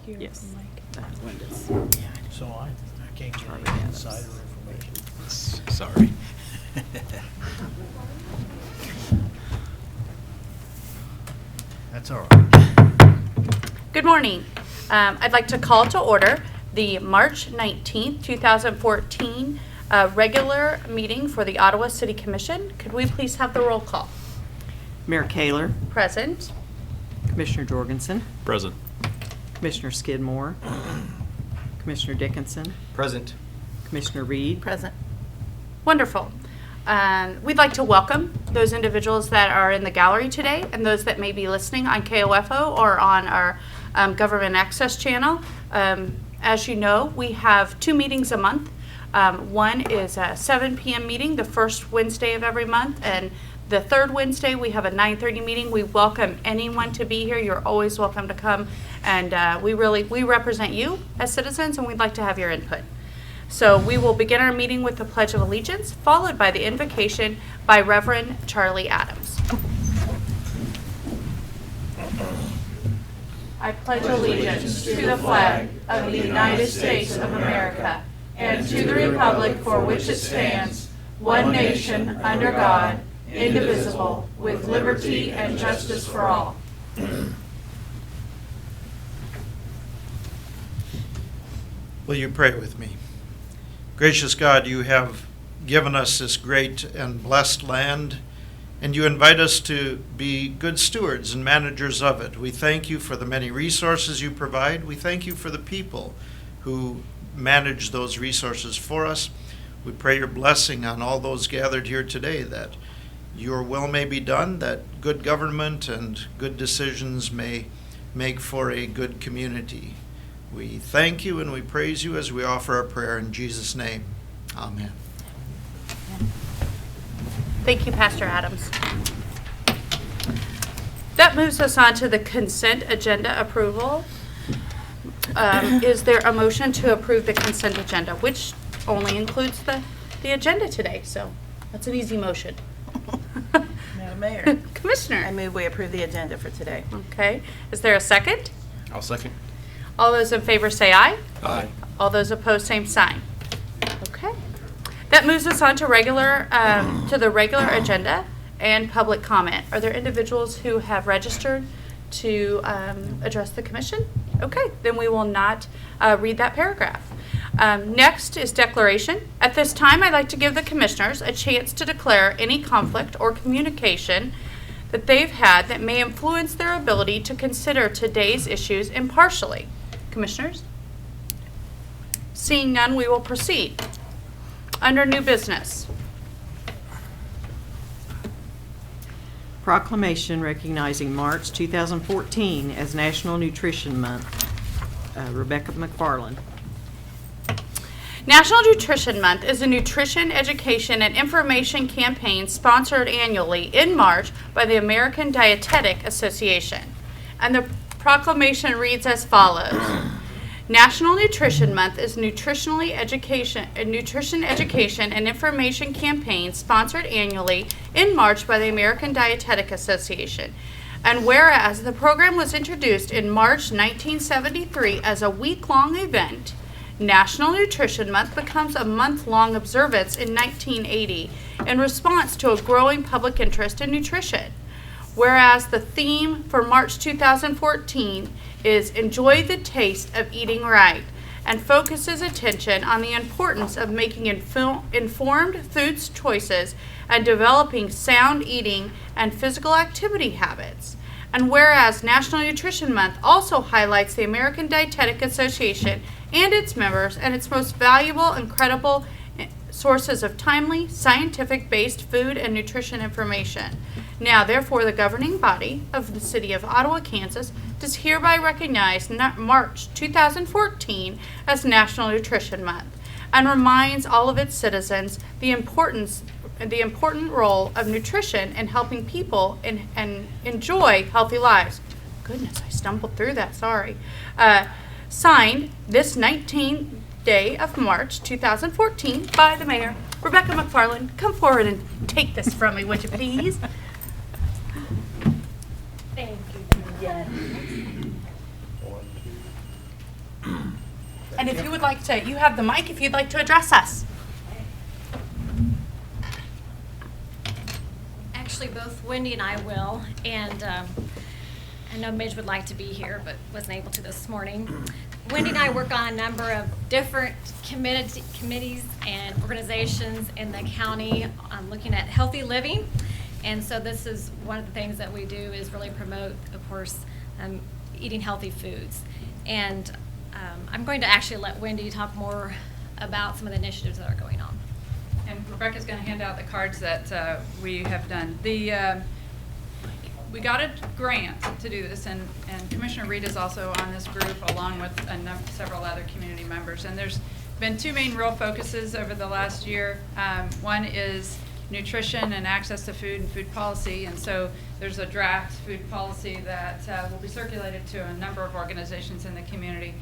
Yes. That's Linda's. So I can't get Charlie any Adams. insider information. Sorry. That's all right. Good morning. I'd like to call to order the March 19th, 2014 regular meeting for the Ottawa City Commission. Could we please have the roll call? Mayor Kaler, Present. Commissioner Jorgensen, Present. Commissioner Skidmore, Commissioner Dickinson, Present. Commissioner Reed. Present. Wonderful. We'd like to welcome those individuals that are in the gallery today and those that may be listening on KOFO or on our Government Access channel. As you know, we have 2 meetings a month. One is a 7 p.m. meeting, the first Wednesday of every month, and the third Wednesday we have a 9:30 meeting. We welcome anyone to be here. You're always welcome to come, and we represent you as citizens, and we'd like to have your input. So we will begin our meeting with the Pledge of Allegiance, followed by the invocation by Reverend Charlie Adams. I pledge allegiance to the flag of the United States of America and to the republic for which it stands, one nation, under God, indivisible, with liberty and justice for all. Will you pray with me? Gracious God, you have given us this great and blessed land, and you invite us to be good stewards and managers of it. We thank you for the many resources you provide. We thank you for the people who manage those resources for us. We pray your blessing on all those gathered here today, that your will may be done, that good government and good decisions may make for a good community. We thank you and we praise you as we offer our prayer in Jesus' name. Amen. Thank you, Pastor Adams. That moves us on to the consent agenda approval. Is there a motion to approve the consent agenda, which only includes the agenda today? So that's an easy motion. Madam Mayor, Commissioner. I move we approve the agenda for today. Okay. Is there a second? I'll second. All those in favor say aye. Aye. All those opposed, same sign. Okay. That moves us on to the regular agenda and public comment. Are there individuals who have registered to address the commission? Okay, then we will not read that paragraph. Next is declaration. At this time, I'd like to give the commissioners a chance to declare any conflict or communication that they've had that may influence their ability to consider today's issues impartially. Commissioners? Seeing none, we will proceed. Under new business. Proclamation recognizing March 2014 as National Nutrition Month. Rebecca McFarland. National Nutrition Month is a nutrition education and information campaign sponsored annually in March by the American Dietetic Association. And the proclamation reads as follows. National Nutrition Month is a nutrition education and information campaign sponsored annually in March by the American Dietetic Association. And whereas the program was introduced in March 1973 as a week-long event, National Nutrition Month becomes a month-long observance in 1980 in response to a growing public interest in nutrition. Whereas the theme for March 2014 is Enjoy the Taste of Eating Right and focuses attention on the importance of making informed food choices and developing sound eating and physical activity habits. And whereas National Nutrition Month also highlights the American Dietetic Association and its members and its most valuable and credible sources of timely, scientific-based food and nutrition information. Now, therefore, the governing body of the City of Ottawa, Kansas, does hereby recognize March 2014 as National Nutrition Month and reminds all of its citizens the important role of nutrition in helping people and enjoy healthy lives. Goodness, I stumbled through that, sorry. Signed this 19th day of March 2014 by the Mayor. Rebecca McFarland, come forward and take this from me, would you please? Thank you, Jen. And if you would like to, you have the mic if you'd like to address us. Actually, both Wendy and I will, and I know Midge would like to be here, but wasn't able to this morning. Wendy and I work on a number of different committees and organizations in the county looking at healthy living, and so this is one of the things that we do is really promote, of course, eating healthy foods. And I'm going to actually let Wendy talk more about some of the initiatives that are going on. And Rebecca's going to hand out the cards that we have done. We got a grant to do this, and Commissioner Reed is also on this group along with several other community members. And there's been two main real focuses over the last year. One is nutrition and access to food and food policy. And so there's a draft food policy that will be circulated to a number of organizations in the community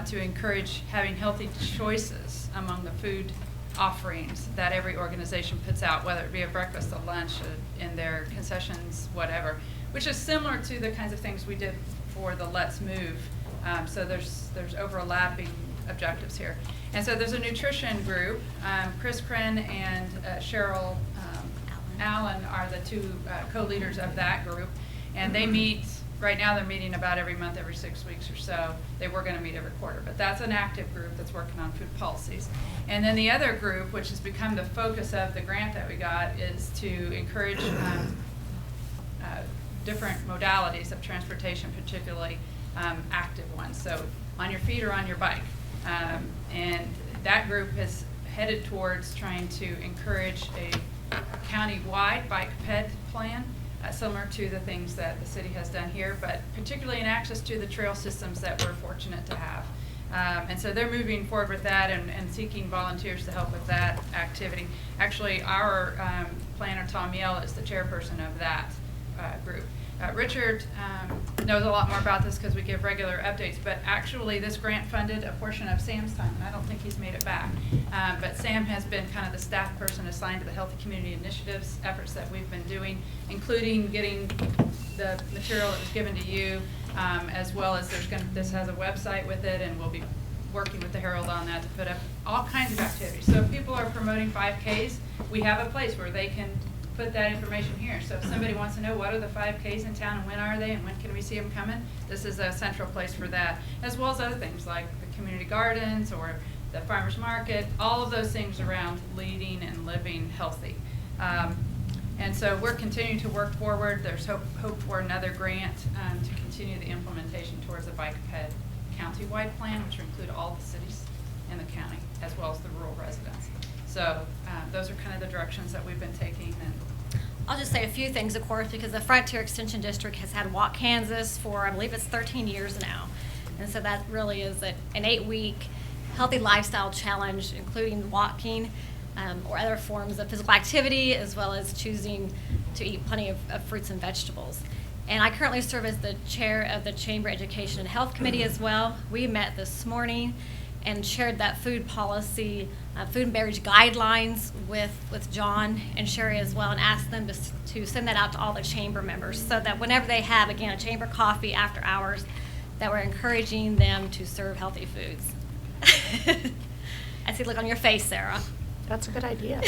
to encourage having healthy choices among the food offerings that every organization puts out, whether it be a breakfast, a lunch, in their concessions, whatever, which is similar to the kinds of things we did for the Let's Move. So there's overlapping objectives here. And so there's a nutrition group. Chris Kren and Cheryl Allen are the two co-leaders of that group. And they meet, right now they're meeting about every month, every 6 weeks or so. They were going to meet every quarter, but that's an active group that's working on food policies. And then the other group, which has become the focus of the grant that we got, is to encourage different modalities of transportation, particularly active ones. So on your feet or on your bike. And that group has headed towards trying to encourage a county-wide bike ped plan, similar to the things that the city has done here, but particularly in access to the trail systems that we're fortunate to have. And so they're moving forward with that and seeking volunteers to help with that activity. Actually, our planner, Tom Yell, is the chairperson of that group. Richard knows a lot more about this because we give regular updates, but actually this grant funded a portion of Sam's time, and I don't think he's made it back. But Sam has been kind of the staff person assigned to the Healthy Community Initiatives efforts that we've been doing, including getting the material that was given to you, as well as this has a website with it, and we'll be working with the Herald on that to put up all kinds of activities. So if people are promoting 5Ks, we have a place where they can put that information here. So if somebody wants to know what are the 5Ks in town and when are they and when can we see them coming, this is a central place for that, as well as other things like the community gardens or the farmers market, all of those things around leading and living healthy. And so we're continuing to work forward. There's hope for another grant to continue the implementation towards a bike ped county-wide plan, which will include all the cities in the county, as well as the rural residents. So those are kind of the directions that we've been taking. And I'll just say a few things, of course, because the Frontier Extension District has had Walk Kansas for, I believe it's 13 years now. And so that really is an 8-week healthy lifestyle challenge, including walking or other forms of physical activity, as well as choosing to eat plenty of fruits and vegetables. And I currently serve as the chair of the Chamber Education and Health Committee as well. We met this morning and shared that food policy, food and beverage guidelines with John and Sherry as well, and asked them to send that out to all the chamber members so that whenever they have, again, a chamber coffee after hours, that we're encouraging them to serve healthy foods. I see the look on your face, Sarah. That's a good idea.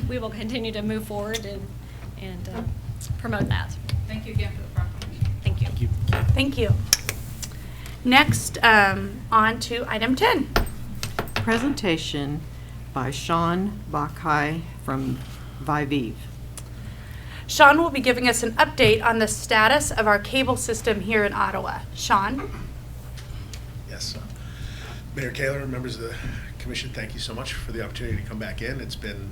We will continue to move forward and promote that. thank you again for the proclamation. Thank you. Thank you. Next, on to item 10. Presentation by Sean Bakai from Viviv. Sean will be giving us an update on the status of our cable system here in Ottawa. Sean? Yes. Mayor Kaler, members of the commission, thank you so much for the opportunity to come back in. It's been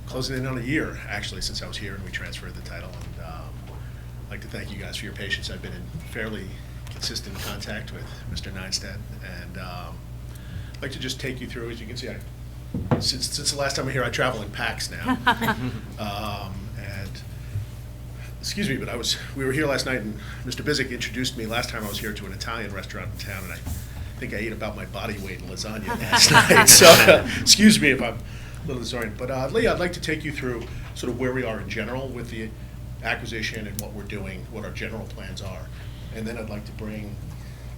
closing in on a year, actually, since I was here and we transferred the title. And I'd like to thank you guys for your patience. I've been in fairly consistent contact with Mr. Neinstedt, and I'd like to just take you through. As you can see, since the last time I'm here, I travel in packs now. And excuse me, but we were here last night, and Mr. Bizik introduced me last time I was here to an Italian restaurant in town, and I think I ate about my body weight in lasagna last night. So excuse me if I'm a little disoriented. But Leah, I'd like to take you through sort of where we are in general with the acquisition and what we're doing, what our general plans are. And then I'd like to bring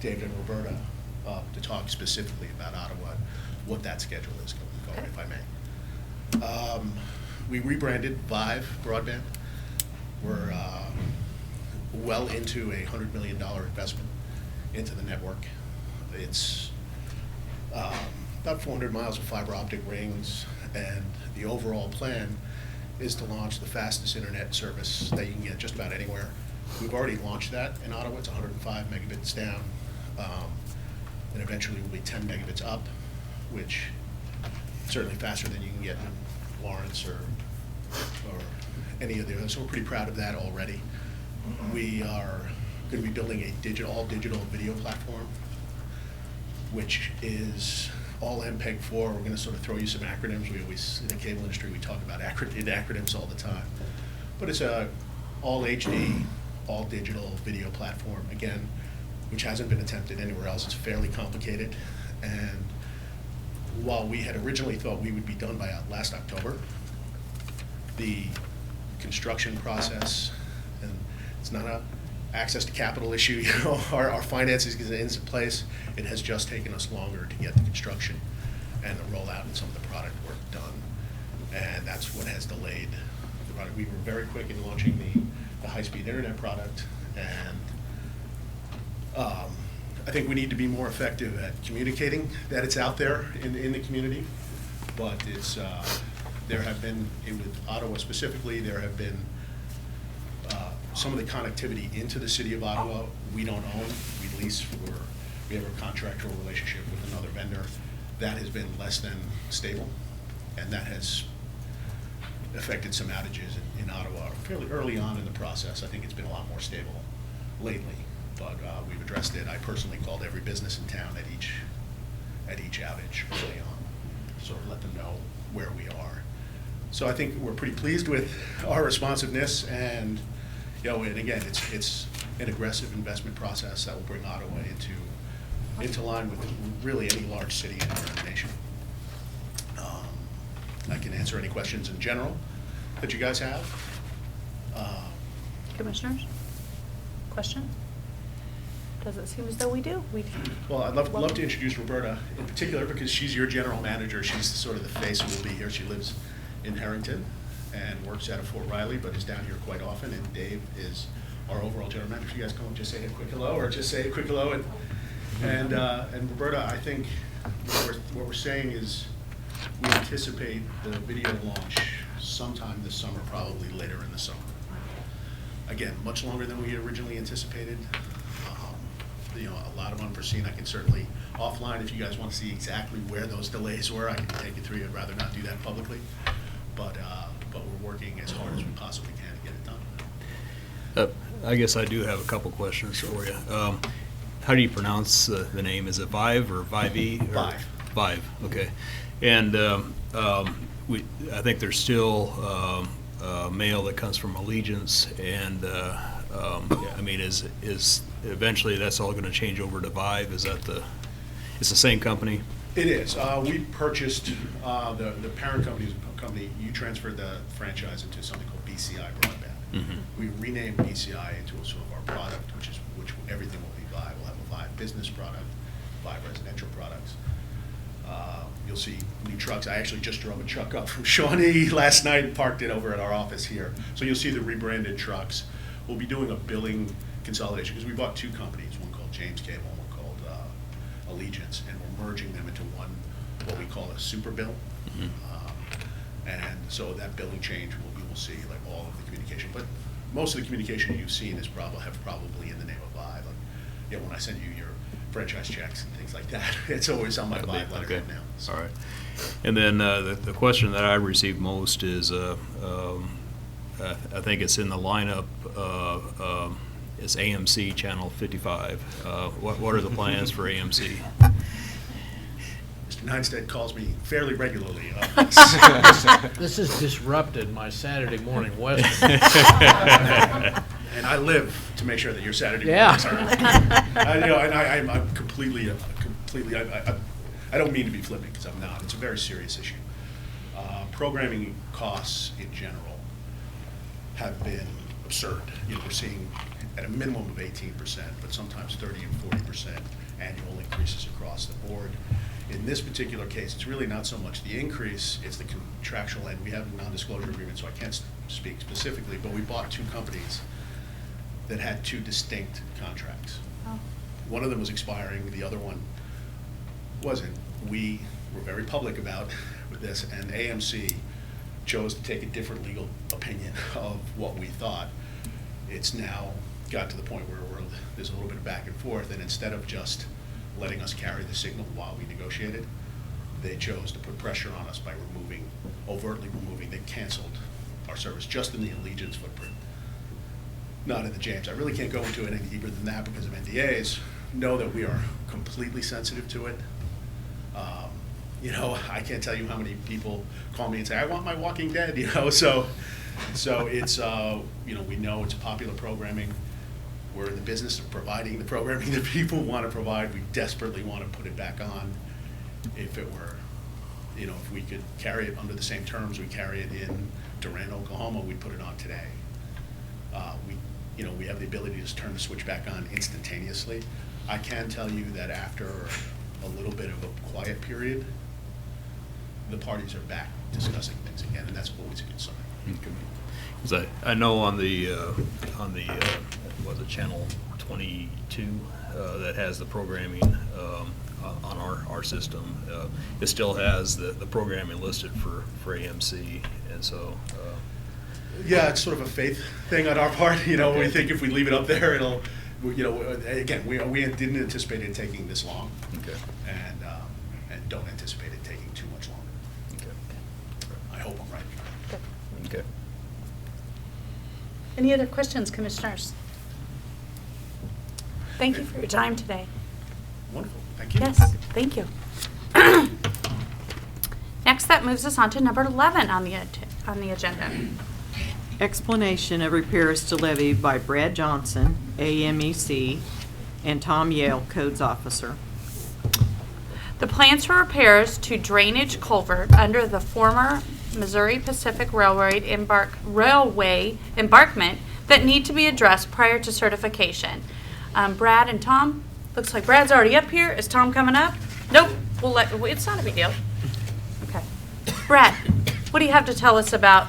David and Roberta up to talk specifically about Ottawa, what that schedule is going forward, if I may. We rebranded Vive Broadband. We're well into a $100 million investment into the network. It's about 400 miles of fiber optic rings, and the overall plan is to launch the fastest internet service that you can get just about anywhere. We've already launched that in Ottawa. It's 105 megabits down, and eventually will be 10 megabits up, which is certainly faster than you can get in Lawrence or any of the others. So we're pretty proud of that already. We are going to be building a all digital video platform, which is all MPEG-4. We're going to sort of throw you some acronyms. We always, in the cable industry, we talk about acronyms all the time. But it's a all HD, all digital video platform, again, which hasn't been attempted anywhere else. It's fairly complicated. And while we had originally thought we would be done by last October, the construction process, and it's not a access to capital issue, you know, our finances is in place. It has just taken us longer to get the construction and the rollout and some of the product work done. And that's what has delayed the product. We were very quick in launching the high-speed internet product, and I think we need to be more effective at communicating that it's out there in the community. But it's, there have been, with Ottawa specifically, there have been some of the connectivity into the city of Ottawa we don't own. We lease we have a contractual relationship with another vendor. That has been less than stable, and that has affected some outages in Ottawa fairly early on in the process. I think it's been a lot more stable lately, but we've addressed it. I personally called every business in town at each outage early on, sort of let them know where we are. So I think we're pretty pleased with our responsiveness, and you know, and again, it's an aggressive investment process that will bring Ottawa into line with really any large city in our nation. I can answer any questions in general that you guys have. Commissioners? Question? Does it seem as though we do? Well, I'd love to introduce Roberta in particular because she's your general manager. She's sort of the face who will be here. She lives in Harrington and works out of Fort Riley, but is down here quite often. And Dave is our overall general manager. If you guys come and just say a quick hello, or just say a quick hello. And Roberta, I think what we're saying is we anticipate the video launch sometime this summer, probably later in the summer. Again, much longer than we had originally anticipated. You know, a lot of unforeseen. I can certainly offline, if you guys want to see exactly where those delays were, I can take you through. I'd rather not do that publicly, but we're working as hard as we possibly can to get it done. I guess I do have a couple questions for you. How do you pronounce the name? Is it Vive or Vive-E? Vive. Vive, okay. And I think there's still mail that comes from Allegiance, and I mean, is eventually that's all going to change over to Vive? Is that it's the same company? It is. We purchased the parent company. You transferred the franchise into something called BCI Broadband. Mm-hmm. We renamed BCI into sort of our product, which everything will be Vive. We'll have a Vive business product, Vive residential products. You'll see new trucks. I actually just drove a truck up from Shawnee last night and parked it over at our office here. So you'll see the rebranded trucks. We'll be doing a billing consolidation because we bought two companies, one called James Cable and one called Allegiance, and we're merging them into one, what we call a super bill. Mm-hmm. And so that billing change, we will see like all of the communication. But most of the communication you've seen is probably in the name of Vive. Like, yeah, when I send you your franchise checks and things like that, it's always on my Vive letterhead now. So. All right. And then the question that I received most is, I think it's in the lineup, it's AMC Channel 55. What are the plans for AMC? Mr. Neinstead calls me fairly regularly. This has disrupted my Saturday morning Western. And I live to make sure that your Saturday Yeah. mornings are. You know, and I'm completely. I don't mean to be flippant because I'm not. It's a very serious issue. Programming costs in general have been absurd. You know, we're seeing at a minimum of 18%, but sometimes 30 and 40% annual increases across the board. In this particular case, it's really not so much the increase, it's the contractual end. We have a non-disclosure agreement, so I can't speak specifically, but we bought two companies that had two distinct contracts. Oh. One of them was expiring, the other one wasn't. We were very public about this, and AMC chose to take a different legal opinion of what we thought. It's now got to the point where there's a little bit of back and forth, and instead of just letting us carry the signal while we negotiated, they chose to put pressure on us by overtly removing, they canceled our service just in the Allegiance footprint, not in the James. I really can't go into it any deeper than that because of NDAs. Know that we are completely sensitive to it. You know, I can't tell you how many people call me and say, I want my Walking Dead, you know, so it's, you know, we know it's popular programming. We're in the business of providing the programming that people want to provide. We desperately want to put it back on. If it were, you know, if we could carry it under the same terms we carry it in Durant, Oklahoma, we'd put it on today. You know, we have the ability to just turn the switch back on instantaneously. I can tell you that after a little bit of a quiet period, the parties are back discussing things again, and that's always a good sign. Because I know on the was it channel 22 that has the programming on our system, it still has the programming listed for AMC, and so. Yeah, it's sort of a faith thing on our part. You know, Okay. we think if we leave it up there, it'll, you know, again, we didn't anticipate it taking this long, Okay. and don't anticipate it taking too much longer. Okay. I hope I'm right. Okay. Any other questions, commissioners? Thank you for your time today. Wonderful, thank you. Yes, thank you. Next, that moves us on to number 11 on the agenda. Explanation of repairs to levee by Brad Johnson, AMEC, and Tom Yale, Codes Officer. The plans for repairs to drainage culvert under the former Missouri Pacific Railway embankment that need to be addressed prior to certification. Brad and Tom, looks like Brad's already up here. Is Tom coming up? Nope, it's not a big deal. Okay. Brad, what do you have to tell us about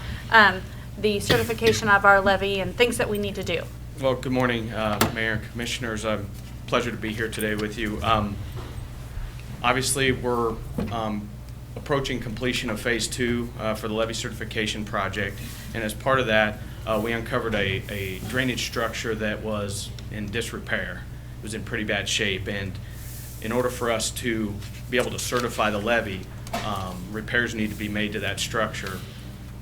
the certification of our levee and things that we need to do? Well, good morning, Mayor and Commissioners. Pleasure to be here today with you. Obviously, we're approaching completion of Phase 2 for the levee certification project, and as part of that, we uncovered a drainage structure that was in disrepair. It was in pretty bad shape, and in order for us to be able to certify the levee, repairs need to be made to that structure.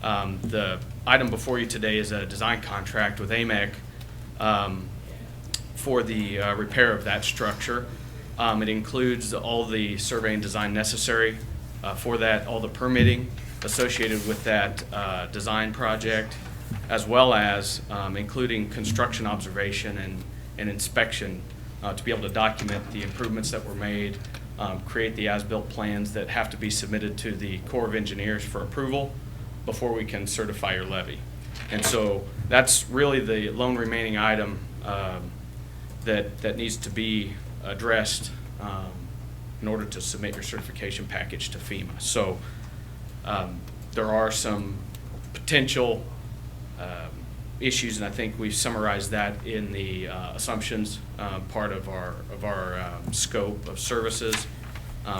The item before you today is a design contract with AMEC for the repair of that structure. It includes all the survey and design necessary for that, all the permitting associated with that design project, as well as including construction observation and inspection to be able to document the improvements that were made, create the as-built plans that have to be submitted to the Corps of Engineers for approval before we can certify your levee. And so that's really the lone remaining item that needs to be addressed in order to submit your certification package to FEMA. So there are some potential issues, and I think we've summarized that in the assumptions part of our scope of services.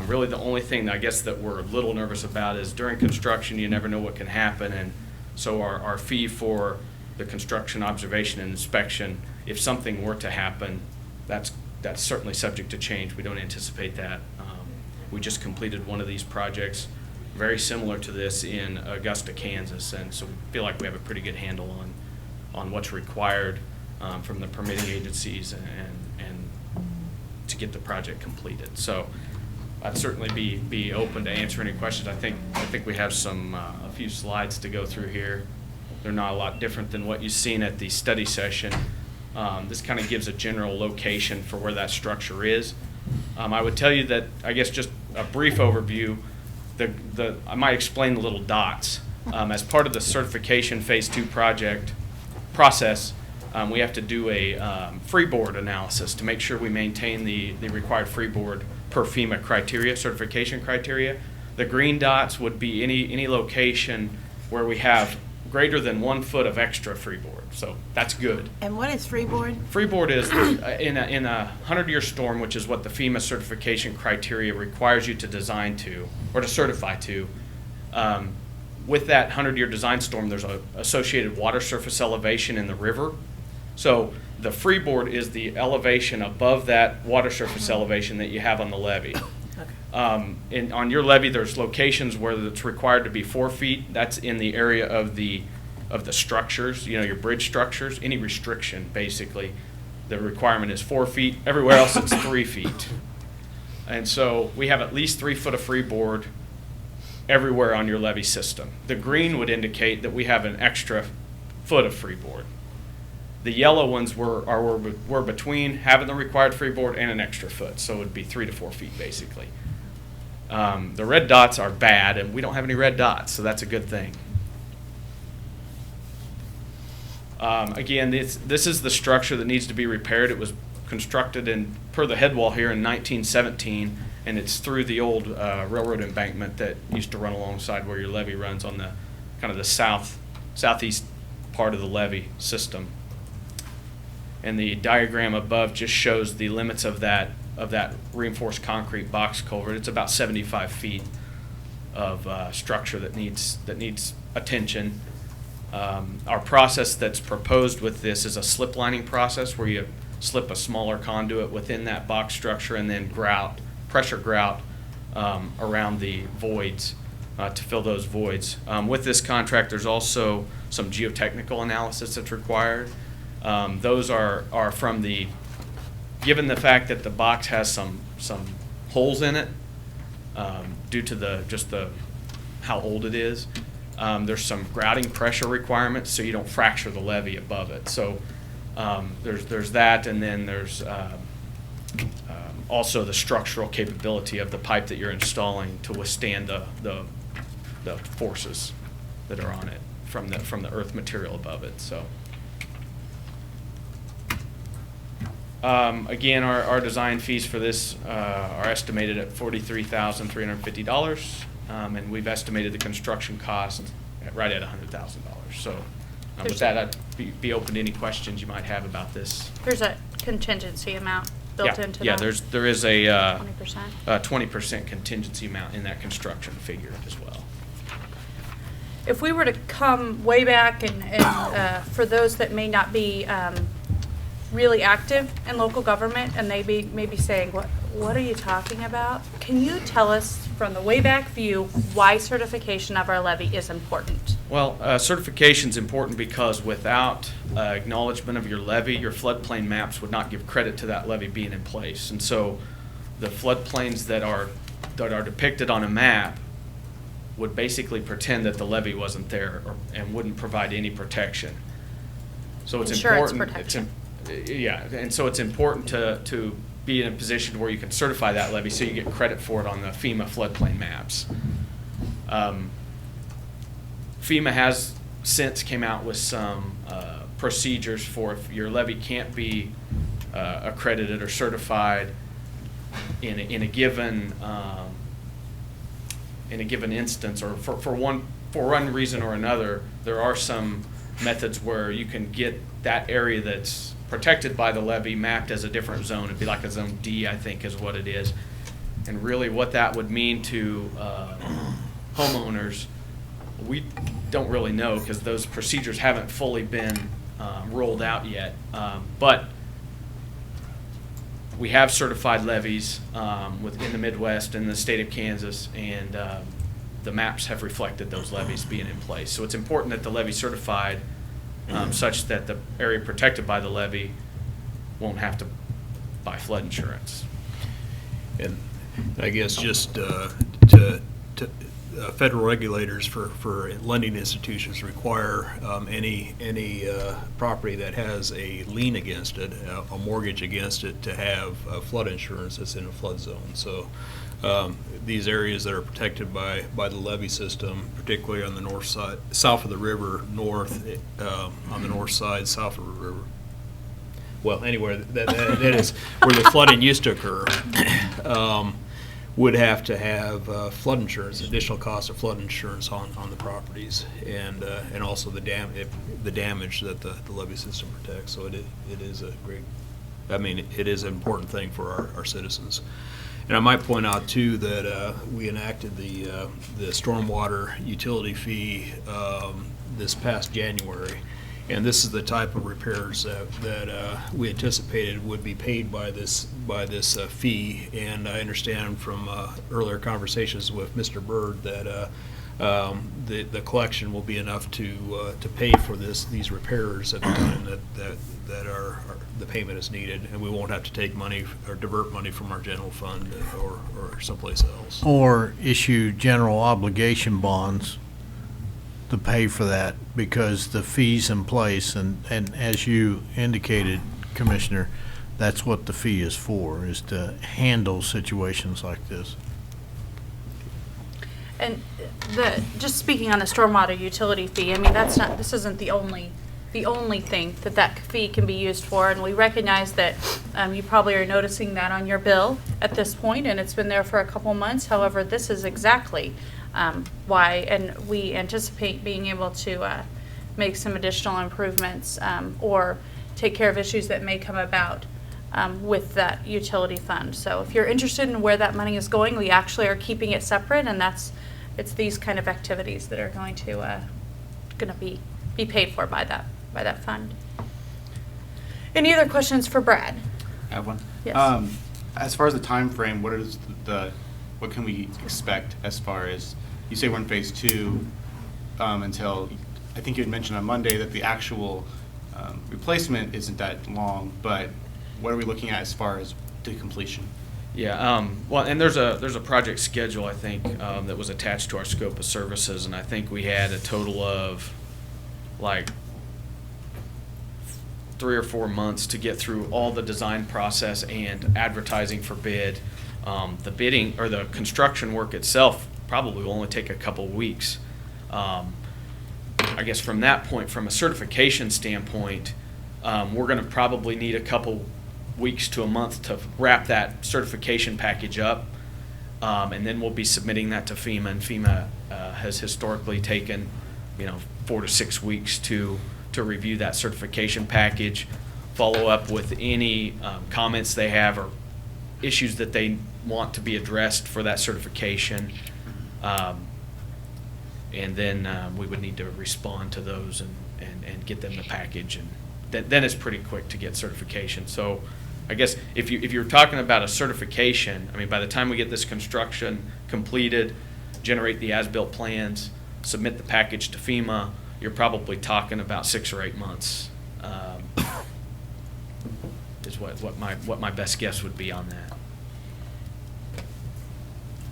Really the only thing I guess that we're a little nervous about is during construction you never know what can happen, and so our fee for the construction observation and inspection, if something were to happen, that's certainly subject to change. We don't anticipate that. We just completed one of these projects very similar to this in Augusta, Kansas, and so we feel like we have a pretty good handle on what's required from the permitting agencies and to get the project completed. So I'd certainly be open to answer any questions. I think we have a few slides to go through here. They're not a lot different than what you've seen at the study session. This kind of gives a general location for where that structure is. I would tell you that, I guess just a brief overview, I might explain the little dots. As part of the certification Phase 2 project, process, we have to do a freeboard analysis to make sure we maintain the required freeboard per FEMA criteria, certification criteria. The green dots would be any location where we have greater than 1 foot of extra freeboard, so that's good. And what is freeboard? Freeboard is in a 100-year storm, which is what the FEMA certification criteria requires you to design to, or to certify to. With that 100-year design storm, there's an associated water surface elevation in the river. So the freeboard is the elevation above that water surface elevation that you have on the levee. And on your levee, there's locations where it's required to be 4 feet. That's in the area of the structures, your bridge structures. Any restriction, basically, the requirement is 4 feet. Everywhere else, it's 3 feet. And so we have at least 3 foot of freeboard everywhere on your levee system. The green would indicate that we have an extra foot of freeboard. The yellow ones were between having the required freeboard and an extra foot, so it would be 3 to 4 feet, basically. The red dots are bad, and we don't have any red dots, so that's a good thing. Again, this is the structure that needs to be repaired. It was constructed per the head wall here in 1917, and it's through the old railroad embankment that used to run alongside where your levee runs on the kind of the southeast part of the levee system. And the diagram above just shows the limits of that reinforced concrete box culvert. It's about 75 feet of structure that needs attention. Our process that's proposed with this is a slip lining process where you slip a smaller conduit within that box structure and then pressure grout around the voids to fill those voids. With this contract, there's also some geotechnical analysis that's required. Those are from given the fact that the box has some holes in it due to how old it is. There's some grouting pressure requirements so you don't fracture the levee above it. So there's that, and then there's also the structural capability of the pipe that you're installing to withstand the forces that are on it from the earth material above it. So. Again, our design fees for this are estimated at $43,350, and we've estimated the construction cost right at $100,000. So with that, I'd be open to any questions you might have about this. There's a contingency amount built into that? Yeah, there is a 20%? 20% contingency amount in that construction figure as well. If we were to come way back and for those that may not be really active in local government, and they may be saying, what are you talking about? Can you tell us from the way back view why certification of our levee is important? Well, certification is important because without acknowledgement of your levee, your floodplain maps would not give credit to that levee being in place. And so the floodplains that are depicted on a map would basically pretend that the levee wasn't there and wouldn't provide any protection. So it's Insurance important. protection. And so it's important to be in a position where you can certify that levee so you get credit for it on the FEMA floodplain maps. FEMA has since came out with some procedures for if your levee can't be accredited or certified in a given instance, or for one reason or another. There are some methods where you can get that area that's protected by the levee mapped as a different zone. It'd be like a zone D, I think, is what it is. And really what that would mean to homeowners, we don't really know because those procedures haven't fully been rolled out yet. But we have certified levees within the Midwest and the state of Kansas, and the maps have reflected those levees being in place. So it's important that the levee's certified such that the area protected by the levee won't have to buy flood insurance. And I guess just federal regulators for lending institutions require any property that has a lien against it, a mortgage against it, to have flood insurance that's in a flood zone. So these areas that are protected by the levee system, particularly on the north side, south of the river, on the north side, south of the river. Well, anywhere that is where the flooding used to occur, would have to have flood insurance, additional cost of flood insurance on the properties, and also the damage that the levee system protects. So it is a great, it is an important thing for our citizens. And I might point out too that we enacted the stormwater utility fee this past January, and this is the type of repairs that we anticipated would be paid by this fee. And I understand from earlier conversations with Mr. Byrd that the collection will be enough to pay for these repairs at the time that the payment is needed, and we won't have to take money or divert money from our general fund or someplace else. Or issue general obligation bonds to pay for that, because the fee's in place, and as you indicated, Commissioner, that's what the fee is for, is to handle situations like this. And just speaking on the stormwater utility fee, this isn't the only thing that fee can be used for, and we recognize that you probably are noticing that on your bill at this point, and it's been there for a couple months. However, this is exactly why, and we anticipate being able to make some additional improvements or take care of issues that may come about with that utility fund. So if you're interested in where that money is going, we actually are keeping it separate, and it's these kind of activities that are going to be paid for by that fund. Any other questions for Brad? I have one. Yes. As far as the time frame, what can we expect as far as, you say we're in phase 2 until, I think you had mentioned on Monday that the actual replacement isn't that long, but what are we looking at as far as to completion? Yeah, well, and there's a project schedule, I think, that was attached to our scope of services, and I think we had a total of like 3 or 4 months to get through all the design process and advertising for bid. The bidding or the construction work itself probably will only take a couple weeks. I guess from that point, from a certification standpoint, we're going to probably need a couple weeks to a month to wrap that certification package up, and then we'll be submitting that to FEMA, and FEMA has historically taken 4 to 6 weeks to review that certification package, follow up with any comments they have or issues that they want to be addressed for that certification, and then we would need to respond to those and get them the package, and then it's pretty quick to get certification. So I guess if you're talking about a certification, by the time we get this construction completed, generate the as-built plans, submit the package to FEMA, you're probably talking about 6 or 8 months. Is what my best guess would be on that.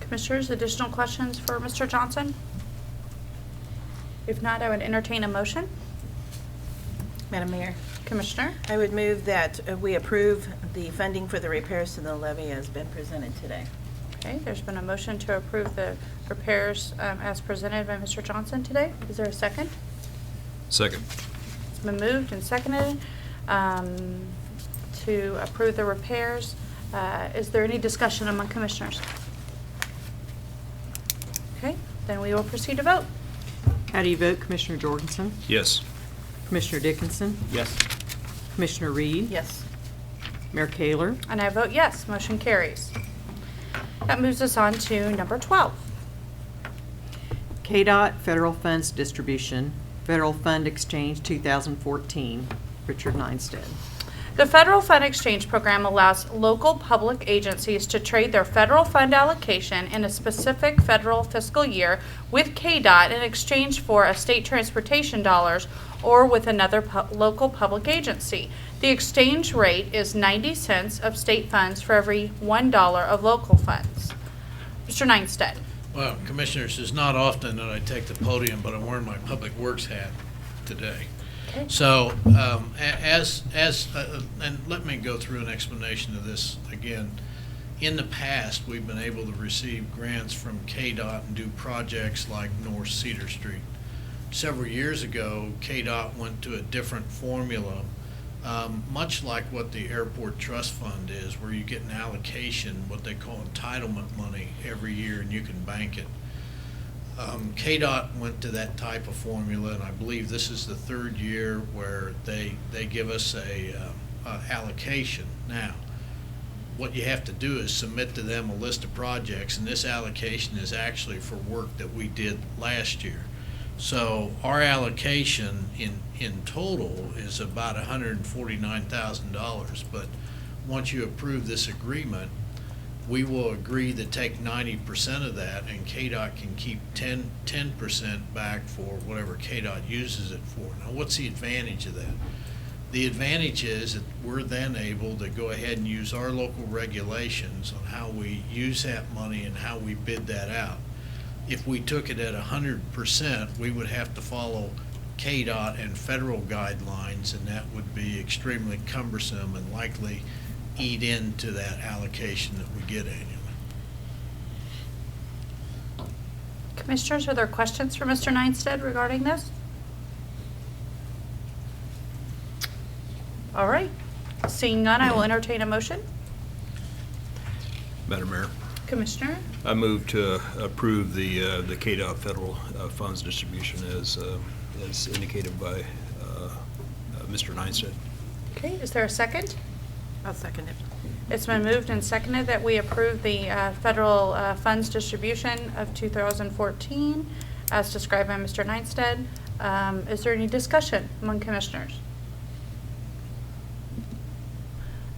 Commissioners, additional questions for Mr. Johnson? If not, I would entertain a motion. Madam Mayor, Commissioner? I would move that we approve the funding for the repairs to the levee has been presented today. Okay, there's been a motion to approve the repairs as presented by Mr. Johnson today. Is there a second? Second. It's been moved and seconded to approve the repairs. Is there any discussion among commissioners? Okay, then we will proceed to vote. How do you vote, Commissioner Jorgensen? Yes. Commissioner Dickinson? Yes. Commissioner Reed? Yes. Mayor Kaler? And I vote yes, motion carries. That moves us on to number 12. KDOT Federal Funds Distribution, Federal Fund Exchange 2014. Richard Neinstead. The Federal Fund Exchange Program allows local public agencies to trade their federal fund allocation in a specific federal fiscal year with KDOT in exchange for a state transportation dollars or with another local public agency. The exchange rate is 90 cents of state funds for every $1 of local funds. Mr. Neinstead. Well, Commissioners, it's not often that I take the podium, but I'm wearing my Public Works hat today. Okay. So, and let me go through an explanation of this again. in the past, we've been able to receive grants from KDOT and do projects like North Cedar Street. Several years ago, KDOT went to a different formula, much like what the Airport Trust Fund is, where you get an allocation, what they call entitlement money, every year, and you can bank it. KDOT went to that type of formula, and I believe this is the third year where they give us a allocation. Now, what you have to do is submit to them a list of projects, and this allocation is actually for work that we did last year. So our allocation in total is about $149,000, but once you approve this agreement, we will agree to take 90% of that, and KDOT can keep 10% back for whatever KDOT uses it for. Now, what's the advantage of that? The advantage is that we're then able to go ahead and use our local regulations on how we use that money and how we bid that out. If we took it at 100%, we would have to follow KDOT and federal guidelines, and that would be extremely cumbersome and likely eat into that allocation that we get annually. Commissioners, are there questions for Mr. Neinstead regarding this? All right. Seeing none, I will entertain a motion. Madam Mayor, Commissioner? I move to approve the KDOT federal funds distribution as indicated by Mr. Neinstead. Okay, is there a second? I'll second it. It's been moved and seconded that we approve the federal funds distribution of 2014 as described by Mr. Neinstead. Is there any discussion among commissioners?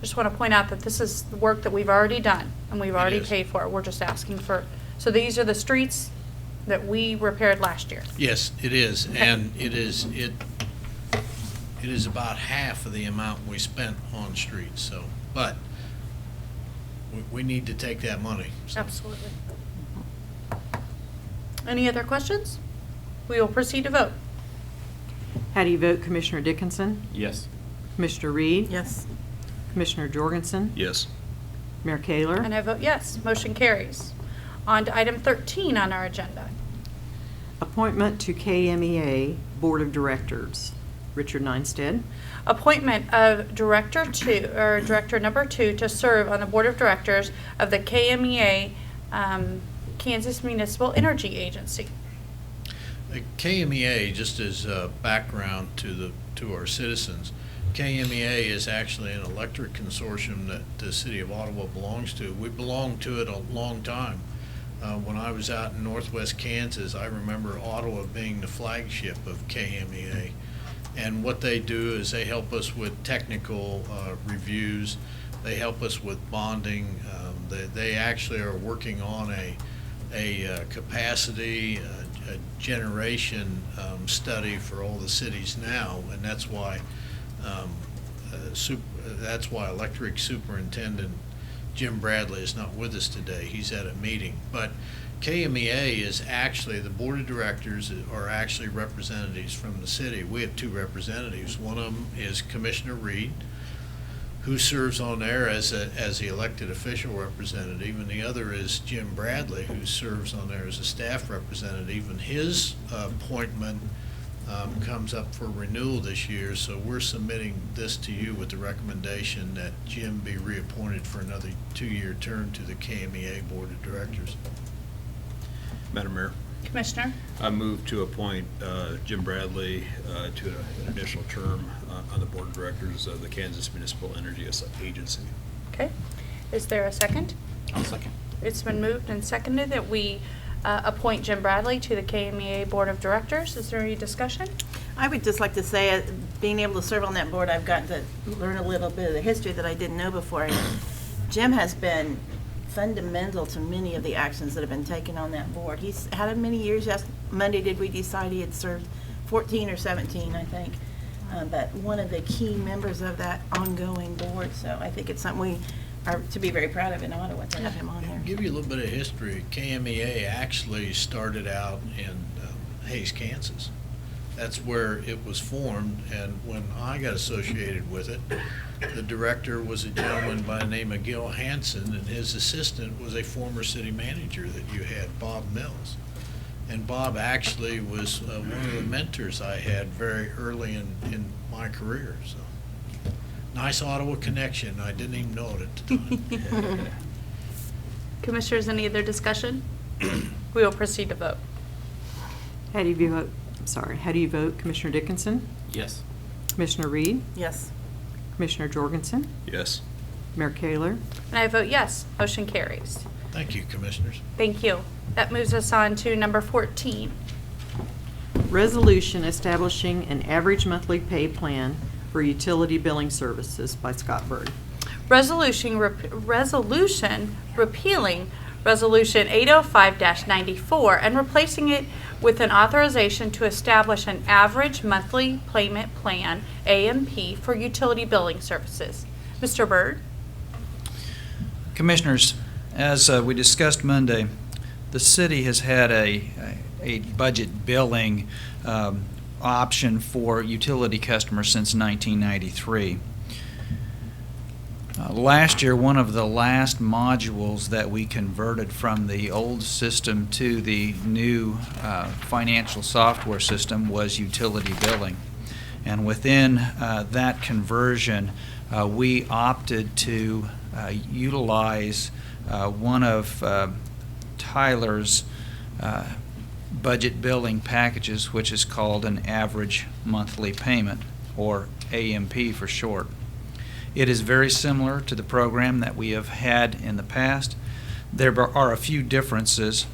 Just want to point out that this is the work that we've already done and we've already is. paid for. We're just asking for, so these are the streets that we repaired last year. Yes, it is, and it is about half of the amount we spent on streets, so, but we need to take that money. So. Absolutely. Any other questions? We will proceed to vote. How do you vote, Commissioner Dickinson? Yes. Commissioner Reed? Yes. Commissioner Jorgensen? Yes. Mayor Kayler? And I vote yes. Motion carries. On to item 13 on our agenda. Appointment to KMEA Board of Directors. Richard Neinstead. Appointment of Director 2, or Director number 2, to serve on the Board of Directors of the KMEA, Kansas Municipal Energy Agency. The KMEA, just as background to our citizens, KMEA is actually an electric consortium that the city of Ottawa belongs to. We belonged to it a long time. When I was out in northwest Kansas, I remember Ottawa being the flagship of KMEA. And what they do is they help us with technical reviews. They help us with bonding. They actually are working on a capacity, a generation study for all the cities now, and that's why Electric Superintendent Jim Bradley is not with us today. He's at a meeting. But KMEA is actually, the Board of Directors are actually representatives from the city. We have two representatives. One of them is Commissioner Reed, who serves on there as the elected official representative, and the other is Jim Bradley, who serves on there as a staff representative, and his appointment comes up for renewal this year, so we're submitting this to you with the recommendation that Jim be reappointed for another 2-year term to the KMEA Board of Directors. Madam Mayor, Commissioner? I move to appoint Jim Bradley to an additional term on the Board of Directors of the Kansas Municipal Energy Agency. Okay. Is there a second? I'll second. It's been moved and seconded that we appoint Jim Bradley to the KMEA Board of Directors. Is there any discussion? I would just like to say, being able to serve on that board, I've gotten to learn a little bit of the history that I didn't know before. Jim has been fundamental to many of the actions that have been taken on that board. He's had many years. Yes, Monday did we decide he had served 14 or 17, I think. But one of the key members of that ongoing board. So I think it's something we are to be very proud of in Ottawa to have him on there. Give you a little bit of history. KMEA actually started out in Hays, Kansas. That's where it was formed, and when I got associated with it, the director was a gentleman by the name of Gil Hansen, and his assistant was a former city manager that you had, Bob Mills. And Bob actually was one of the mentors I had very early in my career, so. Nice Ottawa connection, I didn't even know it at the time. Commissioners, any other discussion? We will proceed to vote. How do you vote? How do you vote? Commissioner Dickinson? Yes. Commissioner Reed? Yes. Commissioner Jorgensen? Yes. Mayor Kayler? And I vote yes. Motion carries. Thank you, Commissioners. Thank you. That moves us on to number 14. Resolution establishing an average monthly pay plan for utility billing services by Scott Bird. Resolution repealing Resolution 805-94 and replacing it with an authorization to establish an average monthly payment plan, AMP, for utility billing services. Mr. Byrd? Commissioners, as we discussed Monday, the city has had a budget billing option for utility customers since 1993. Last year, one of the last modules that we converted from the old system to the new financial software system was utility billing. And within that conversion, we opted to utilize one of Tyler's budget billing packages, which is called an average monthly payment, or AMP for short. It is very similar to the program that we have had in the past. There are a few differences.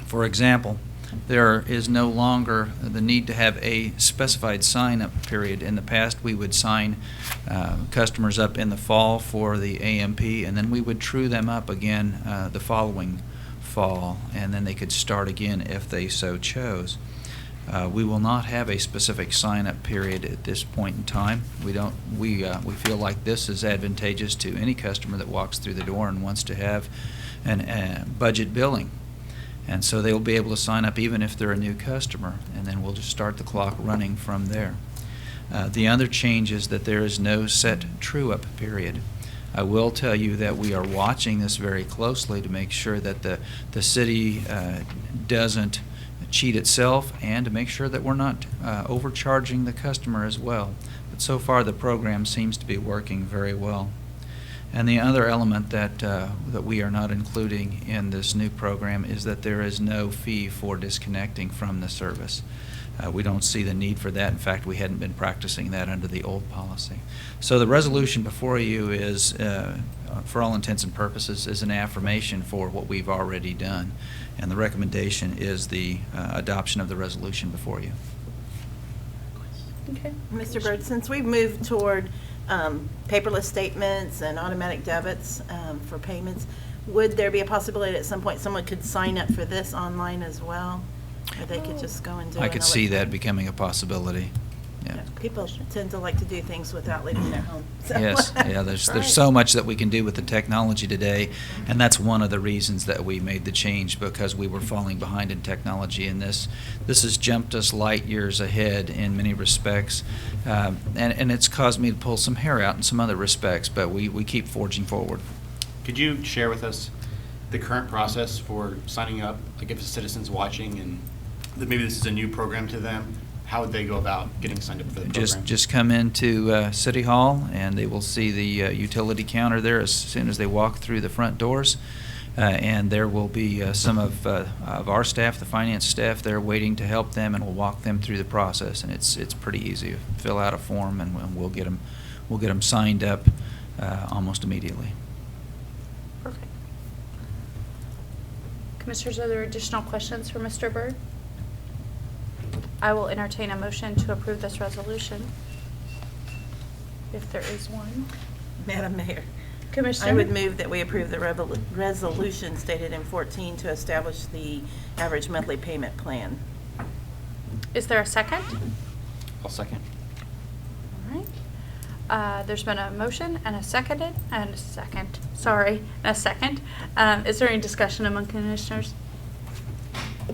For example, there is no longer the need to have a specified sign-up period. In the past, we would sign customers up in the fall for the AMP, and then we would true them up again the following fall, and then they could start again if they so chose. We will not have a specific sign-up period at this point in time. We feel like this is advantageous to any customer that walks through the door and wants to have an budget billing. And so they will be able to sign up even if they're a new customer, and then we'll just start the clock running from there. The other change is that there is no set true-up period. I will tell you that we are watching this very closely to make sure that the city doesn't cheat itself, and to make sure that we're not overcharging the customer as well. But so far the program seems to be working very well. And the other element that we are not including in this new program is that there is no fee for disconnecting from the service. We don't see the need for that. In fact, we hadn't been practicing that under the old policy. So the resolution before you is, for all intents and purposes, is an affirmation for what we've already done. And the recommendation is the adoption of the resolution before you. Okay. Mr. Byrd, since we've moved toward paperless statements and automatic debits for payments, would there be a possibility at some point someone could sign up for this online as well? Or they could just go and do it? I could see that becoming a possibility. Yeah. People tend to like to do things without leaving their home. So. Yes, yeah, there's so much that we can do with the technology today, and that's one of the reasons that we made the change, because we were falling behind in technology, and this has jumped us light years ahead in many respects, and it's caused me to pull some hair out in some other respects, but we keep forging forward. Could you share with us the current process for signing up, like if a citizen's watching and that maybe this is a new program to them? How would they go about getting signed up for the program? Just come into City Hall, and they will see the utility counter there as soon as they walk through the front doors. And there will be some of our staff, the finance staff, there waiting to help them, and we'll walk them through the process. And it's pretty easy. Fill out a form, and we'll get them signed up almost immediately. Perfect. Commissioners, are there additional questions for Mr. Byrd? I will entertain a motion to approve this resolution, if there is one. Madam Mayor, Commissioner? I would move that we approve the resolution stated in 14 to establish the average monthly payment plan. Is there a second? I'll second. All right. There's been a motion and a second. Is there any discussion among commissioners?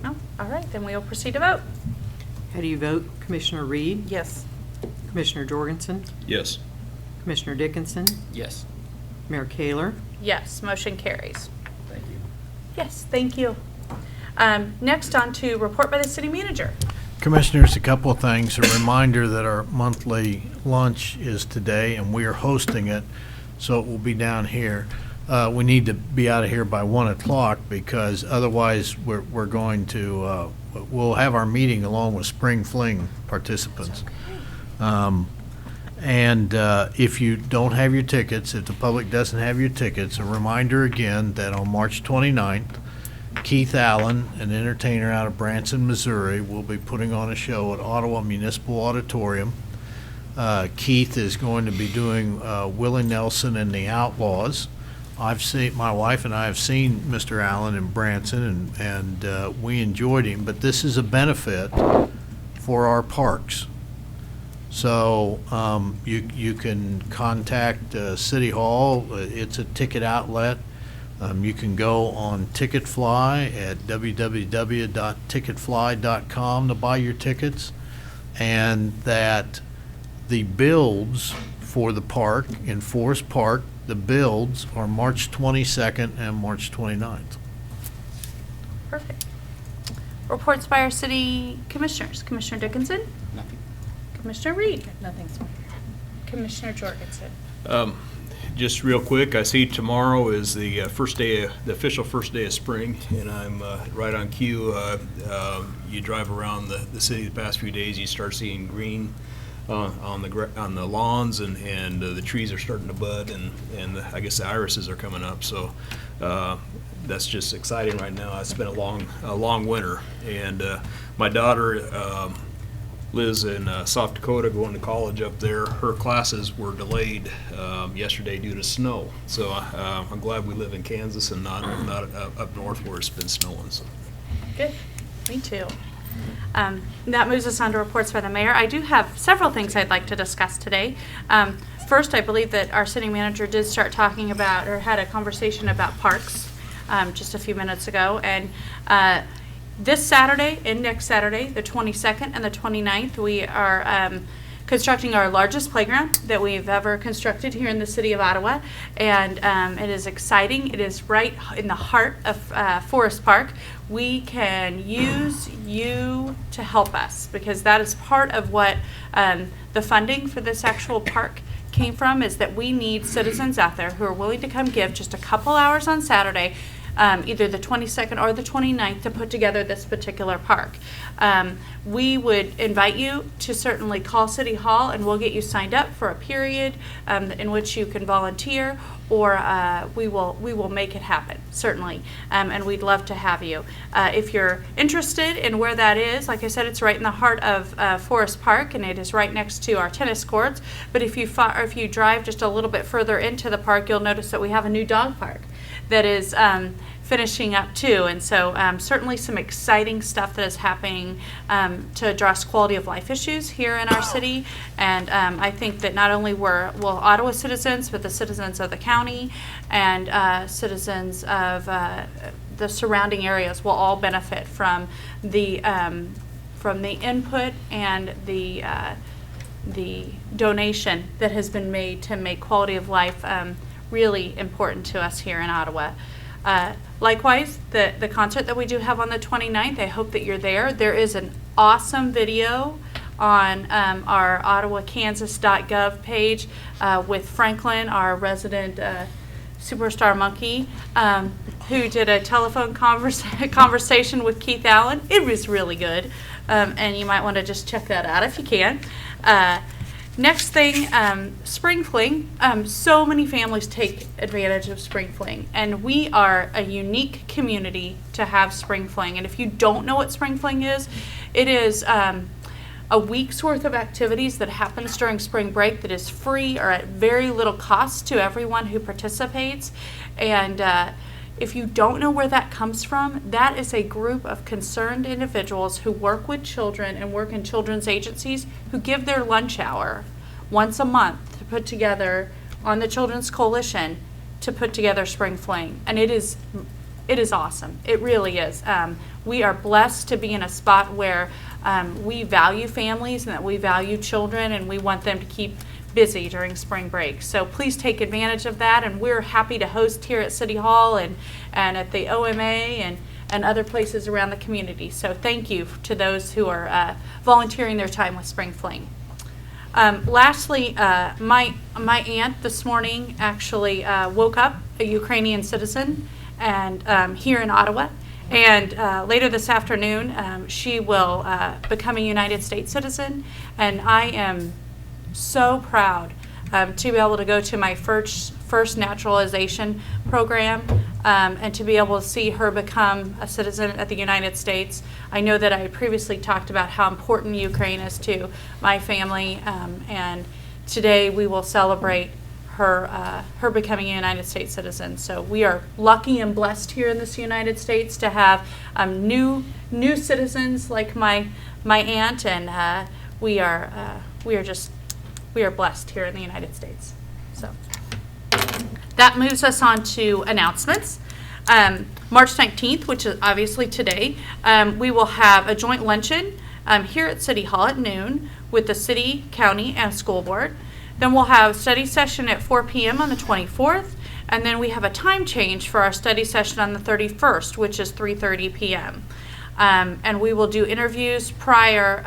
No? All right, then we will proceed to vote. How do you vote? Commissioner Reed? Yes. Commissioner Jorgensen? Yes. Commissioner Dickinson? Yes. Mayor Kayler? Yes, motion carries. Thank you. Yes, thank you. Next on to report by the city manager. Commissioners, a couple of things. A reminder that our monthly lunch is today, and we are hosting it, so it will be down here. We need to be out of here by 1 o'clock because otherwise we're going to, we'll have our meeting along with Spring Fling participants. And if you don't have your tickets, if the public doesn't have your tickets, a reminder again that on March 29th, Keith Allen, an entertainer out of Branson, Missouri, will be putting on a show at Ottawa Municipal Auditorium. Keith is going to be doing Willie Nelson and the Outlaws. My wife and I have seen Mr. Allen in Branson, and we enjoyed him, but this is a benefit for our parks. So you can contact City Hall. It's a ticket outlet. You can go on Ticketfly at www.ticketfly.com to buy your tickets, and that the builds for the park in Forest Park, the builds are March 22nd and March 29th. Perfect. Reports by our city commissioners. Commissioner Dickinson? Nothing. Commissioner Reed? Nothing, sir. Commissioner Jorgensen? Just real quick, I see tomorrow is the the official first day of spring, and I'm right on cue. You drive around the city the past few days, you start seeing green on the lawns, and the trees are starting to bud, and I guess the irises are coming up. So that's just exciting right now. It's been a long winter, and my daughter lives in South Dakota, going to college up there. Her classes were delayed yesterday due to snow. So I'm glad we live in Kansas and not up north where it's been snowing. So. Good. Me too. That moves us on to reports by the mayor. I do have several things I'd like to discuss today. First, I believe that our city manager did start talking about, or had a conversation about parks just a few minutes ago. And this Saturday and next Saturday, the 22nd and the 29th, we are constructing our largest playground that we've ever constructed here in the city of Ottawa. And it is exciting. It is right in the heart of Forest Park. We can use you to help us, because that is part of what the funding for this actual park came from, is that we need citizens out there who are willing to come give just a couple hours on Saturday, either the 22nd or the 29th, to put together this particular park. We would invite you to certainly call City Hall, and we'll get you signed up for a period in which you can volunteer, or we will make it happen, certainly. And we'd love to have you. If you're interested in where that is, like I said, it's right in the heart of Forest Park, and it is right next to our tennis courts. But if you drive just a little bit further into the park, you'll notice that we have a new dog park that is finishing up too. And so certainly some exciting stuff that is happening to address quality of life issues here in our city. And I think that not only will Ottawa citizens, but the citizens of the county and citizens of the surrounding areas will all benefit from the input and the donation that has been made to make quality of life really important to us here in Ottawa. Likewise, the concert that we do have on the 29th, I hope that you're there. There is an awesome video on our ottawakansas.gov page with Franklin, our resident superstar monkey, who did a telephone conversation with Keith Allen. It was really good, and you might want to just check that out if you can. Next thing, Spring Fling. So many families take advantage of Spring Fling, and we are a unique community to have Spring Fling. And if you don't know what Spring Fling is, it is a week's worth of activities that happens during spring break that is free or at very little cost to everyone who participates. And if you don't know where that comes from, that is a group of concerned individuals who work with children and work in children's agencies who give their lunch hour once a month to put together, on the Children's Coalition, to put together Spring Fling. And it is It is awesome. It really is. We are blessed to be in a spot where we value families and that we value children, and we want them to keep busy during spring break. So please take advantage of that, and we're happy to host here at City Hall and at the OMA and other places around the community. So thank you to those who are volunteering their time with Spring Fling. Lastly, my aunt this morning actually woke up a Ukrainian citizen and here in Ottawa. And later this afternoon, she will become a United States citizen. And I am so proud to be able to go to my first naturalization program and to be able to see her become a citizen at the United States. I know that I had previously talked about how important Ukraine is to my family, and today we will celebrate her becoming a United States citizen. So we are lucky and blessed here in this United States to have new citizens like my aunt, and we are blessed here in the United States. So that moves us on to announcements. March 19th, which is obviously today, we will have a joint luncheon here at City Hall at noon with the city, county, and school board. Then we'll have a study session at 4 p.m. on the 24th, and then we have a time change for our study session on the 31st, which is 3:30 p.m. And we will do interviews prior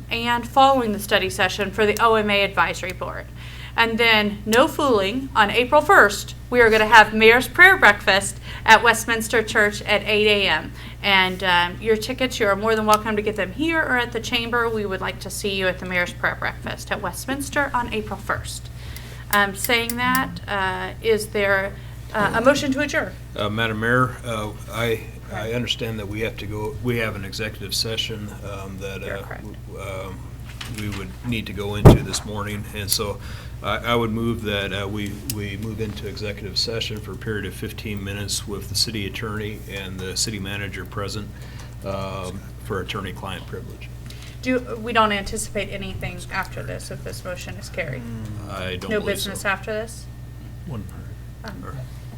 and following the study session for the OMA Advisory Board. And then, no fooling, on April 1st, we are going to have Mayor's Prayer Breakfast at Westminster Church at 8 a.m. And your tickets, you are more than welcome to get them here or at the chamber. We would like to see you at the Mayor's Prayer Breakfast at Westminster on April 1st. Saying that, is there a motion to adjourn? Madam Mayor, I understand that we have an executive session that we would need to go into this morning, and so I would move that we move into executive session for a period of 15 minutes with the city attorney and the city manager present for attorney-client privilege. We don't anticipate anything after this if this motion is carried? I don't No believe business so. after this?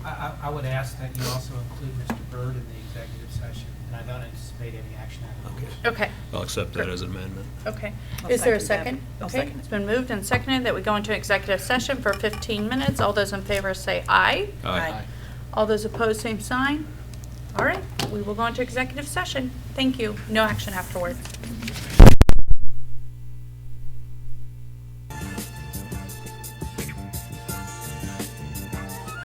I would ask that you also include Mr. Byrd in the executive session, and I don't anticipate any action afterwards. Okay. I'll accept that as an amendment. Okay. I'll Is there a second second? that. I'll Okay, second it's it. been moved and seconded that we go into executive session for 15 minutes. All those in favor say aye. Aye. All those opposed, same sign. All right, we will go into executive session. Thank you. No action afterwards.